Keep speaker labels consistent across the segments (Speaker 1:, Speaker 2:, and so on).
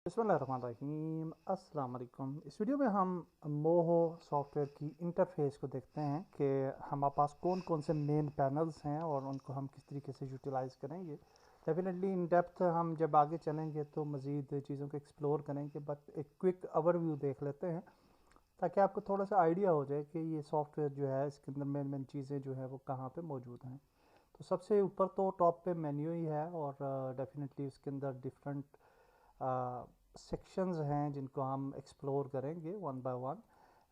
Speaker 1: बिस्मिल्लाहिर्रहमानिर्रहीम अस्सलाम वालेकुम। इस वीडियो में हम मोहो सॉफ्टवेयर की इंटरफेस को देखते हैं कि हमारे पास कौन कौन से मेन पैनल्स हैं और उनको हम किस तरीके से यूटिलाइज़ करेंगे। डेफिनेटली इन डेप्थ हम जब आगे चलेंगे तो मज़ीद चीज़ों को एक्सप्लोर करेंगे, बट एक क्विक ओवरव्यू देख लेते हैं ताकि आपको थोड़ा सा आइडिया हो जाए कि ये सॉफ्टवेयर जो है इसके अंदर मेन मेन चीज़ें जो है वो कहाँ पर मौजूद हैं। तो सबसे ऊपर तो टॉप पे मेन्यू ही है और डेफिनेटली उसके अंदर डिफरेंट सेक्शंस हैं जिनको हम एक्सप्लोर करेंगे वन बाय वन।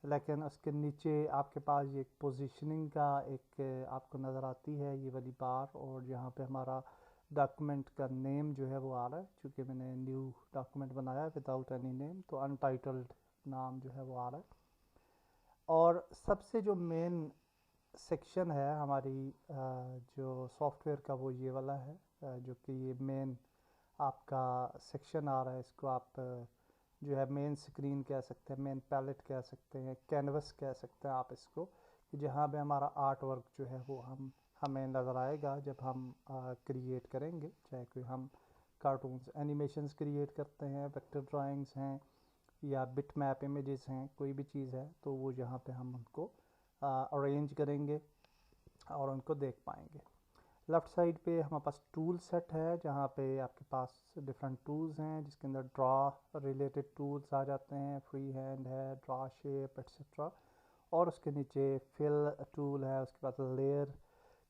Speaker 1: लेकिन उसके नीचे आपके पास ये पोजीशनिंग का एक आपको नज़र आती है ये वाली बार, और यहाँ पे हमारा डॉक्यूमेंट का नेम जो है वो आ रहा है। चूँकि मैंने न्यू डॉक्यूमेंट बनाया है विदाउट एनी नेम, तो अनटाइटल्ड नाम जो है वो आ रहा है। और सबसे जो मेन सेक्शन है हमारी जो सॉफ्टवेयर का वो ये वाला है, जो कि ये मेन आपका सेक्शन आ रहा है। इसको आप जो है मेन स्क्रीन कह सकते हैं, मेन पैलेट कह सकते हैं, कैनवस कह सकते हैं आप इसको, कि जहाँ पे हमारा आर्ट वर्क जो है वो हमें नज़र आएगा जब हम क्रिएट करेंगे। चाहे कोई हम कार्टून्स एनिमेशंस क्रिएट करते हैं, वेक्टर ड्राइंग्स हैं या बिट मैप इमेजेस हैं, कोई भी चीज़ है तो वो यहाँ पे हम उनको अरेंज करेंगे और उनको देख पाएंगे। लेफ़्ट साइड पे हमारे पास टूल सेट है जहाँ पे आपके पास डिफरेंट टूल्स हैं, जिसके अंदर ड्रा रिलेटेड टूल्स आ जाते हैं, फ्री हैंड है, ड्रा शेप एक्सेट्रा। और उसके नीचे फिल टूल है, उसके बाद लेयर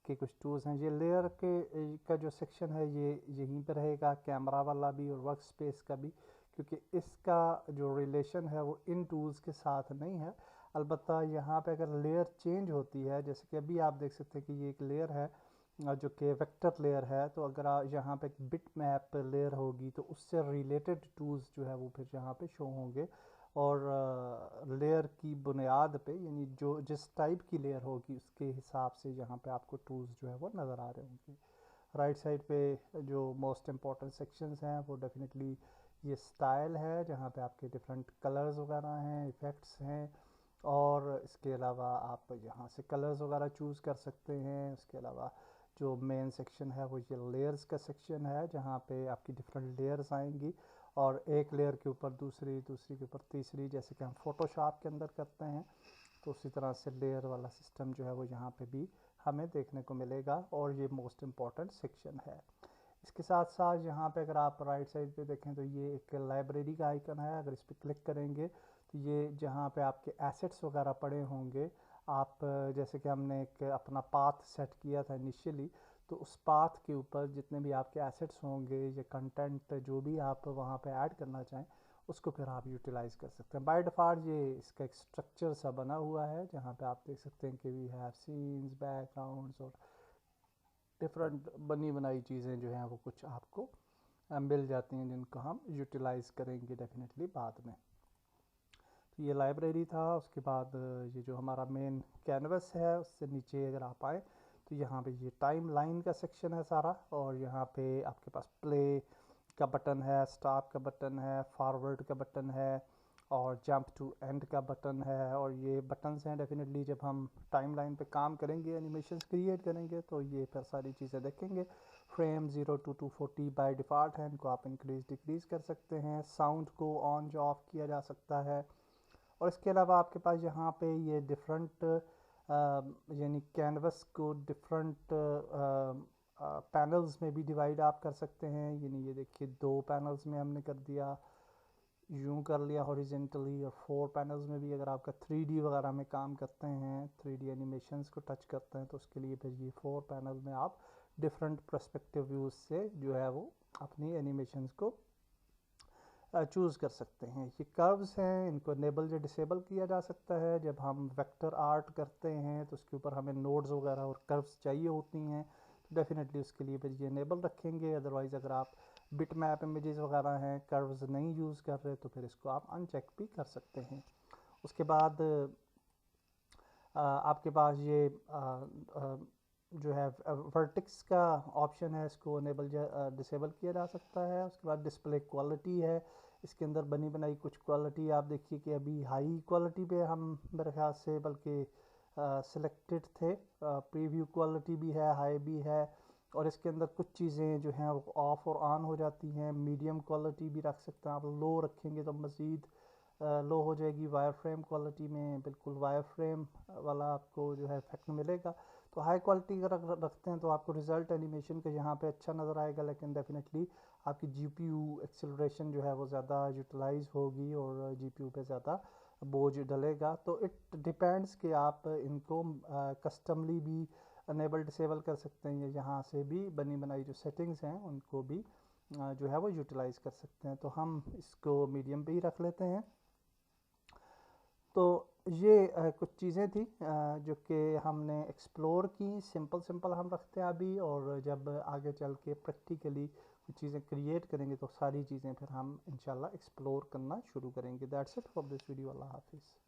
Speaker 1: के कुछ टूल्स हैं। ये लेयर के का जो सेक्शन है ये यहीं पर रहेगा, कैमरा वाला भी और वर्क स्पेस का भी, क्योंकि इसका जो रिलेशन है वो इन टूल्स के साथ नहीं है। अलबत्ता यहाँ पे अगर लेयर चेंज होती है, जैसे कि अभी आप देख सकते हैं कि ये एक लेयर है जो कि वेक्टर लेयर है, तो अगर यहाँ पे एक बिट मैप लेयर होगी तो उससे रिलेटेड टूल्स जो है वो फिर यहाँ पे शो होंगे। और लेयर की बुनियाद पे, यानी जो जिस टाइप की लेयर होगी उसके हिसाब से यहाँ पे आपको टूल्स जो है वो नज़र आ रहे होंगे। राइट साइड पे जो मोस्ट इम्पॉर्टेंट सेक्शंस हैं वो डेफिनेटली ये स्टाइल है, जहाँ पे आपके डिफरेंट कलर्स वगैरह हैं, इफ़ेक्ट्स हैं। और इसके अलावा आप यहाँ से कलर्स वगैरह चूज़ कर सकते हैं। उसके अलावा जो मेन सेक्शन है वो ये लेयर्स का सेक्शन है, जहाँ पे आपकी डिफरेंट लेयर्स आएंगी और एक लेयर के ऊपर दूसरी, दूसरी के ऊपर तीसरी, जैसे कि हम फोटोशॉप के अंदर करते हैं। तो उसी तरह से लेयर वाला सिस्टम जो है वो यहाँ पे भी हमें देखने को मिलेगा और ये मोस्ट इम्पॉर्टेंट सेक्शन है। इसके साथ साथ यहाँ पे अगर आप राइट साइड पे देखें तो ये एक लाइब्रेरी का आइकन है। अगर इस पर क्लिक करेंगे तो ये जहाँ पे आपके एसेट्स वगैरह पड़े होंगे, आप जैसे कि हमने एक अपना पाथ सेट किया था इनिशियली, तो उस पाथ के ऊपर जितने भी आपके एसेट्स होंगे या कंटेंट जो भी आप वहाँ पे ऐड करना चाहें उसको फिर आप यूटिलाइज़ कर सकते हैं। बाय डिफ़ॉल्ट ये इसका एक स्ट्रक्चर सा बना हुआ है, जहाँ पे आप देख सकते हैं कि वी हैव सीन्स, बैकग्राउंड्स और डिफरेंट बनी बनाई चीज़ें जो हैं वो कुछ आपको मिल जाती हैं, जिनको हम यूटिलाइज़ करेंगे डेफिनेटली बाद में। तो ये लाइब्रेरी था। उसके बाद ये जो हमारा मेन कैनवस है उससे नीचे अगर आप आए तो यहाँ पे ये टाइम लाइन का सेक्शन है सारा, और यहाँ पे आपके पास प्ले का बटन है, स्टॉप का बटन है, फॉरवर्ड का बटन है और जंप टू एंड का बटन है। और ये बटन्स हैं डेफिनेटली जब हम टाइम लाइन पे काम करेंगे, एनिमेशंस क्रिएट करेंगे, तो ये फिर सारी चीज़ें देखेंगे। फ्रेम 0 to 240 बाय डिफ़ॉल्ट है, इनको आप इंक्रीज़ डिक्रीज़ कर सकते हैं। साउंड को ऑन जो ऑफ किया जा सकता है। और इसके अलावा आपके पास यहाँ पे ये डिफरेंट यानी कैनवस को डिफरेंट पैनल्स में भी डिवाइड आप कर सकते हैं। यानी ये देखिए 2 पैनल्स में हमने कर दिया, यूं कर लिया हॉरिजेंटली, और 4 पैनल्स में भी अगर आपका 3D वगैरह में काम करते हैं, 3D एनिमेशंस को टच करते हैं, तो उसके लिए फिर ये 4 पैनल में आप डिफरेंट पर्सपेक्टिव व्यूज से जो है वो अपनी एनिमेशंस को चूज़ कर सकते हैं। ये कर्व्स हैं, इनको इनेबल या डिसेबल किया जा सकता है। जब हम वेक्टर आर्ट करते हैं तो उसके ऊपर हमें नोड्स वगैरह और कर्व्स चाहिए होती हैं, तो डेफिनेटली उसके लिए फिर ये इनेबल रखेंगे। अदरवाइज़ अगर आप बिट मैप इमेजेस वगैरह हैं, कर्व्स नहीं यूज़ कर रहे, तो फिर इसको आप अनचेक भी कर सकते हैं। उसके बाद आपके पास ये जो है वर्टिक्स का ऑप्शन है, इसको इनेबल या डिसेबल किया जा सकता है। उसके बाद डिस्प्ले क्वालिटी है, इसके अंदर बनी बनाई कुछ क्वालिटी आप देखिए कि अभी हाई क्वालिटी पे हम मेरे ख्याल से बल्कि सिलेक्टेड थे। प्रीव्यू क्वालिटी भी है, हाई भी है, और इसके अंदर कुछ चीज़ें जो हैं वो ऑफ़ और ऑन हो जाती हैं। मीडियम क्वालिटी भी रख सकते हैं आप, लो रखेंगे तो मज़ीद लो हो जाएगी। वायर फ्रेम क्वालिटी में बिल्कुल वायर फ्रेम वाला आपको जो है इफेक्ट मिलेगा। तो हाई क्वालिटी का रखते हैं तो आपको रिज़ल्ट एनिमेशन का यहाँ पे अच्छा नज़र आएगा, लेकिन डेफिनेटली आपकी जीपीयू एक्सेलरेशन जो है वो ज़्यादा यूटिलाइज होगी और जीपीयू पे ज़्यादा बोझ डलेगा। तो इट डिपेंड्स कि आप इनको कस्टमली भी अनेबल डिसेबल कर सकते हैं, या यहाँ से भी बनी बनाई जो सेटिंग्स हैं उनको भी जो है वो यूटिलाइज़ कर सकते हैं। तो हम इसको मीडियम पे ही रख लेते हैं। तो ये कुछ चीज़ें थी जो कि हमने एक्सप्लोर की। सिंपल सिंपल हम रखते हैं अभी, और जब आगे चल के प्रैक्टिकली कुछ चीज़ें क्रिएट करेंगे तो सारी चीज़ें फिर हम इंशाल्लाह एक्सप्लोर करना शुरू करेंगे। That's it for this video. अल्लाह हाफिज़।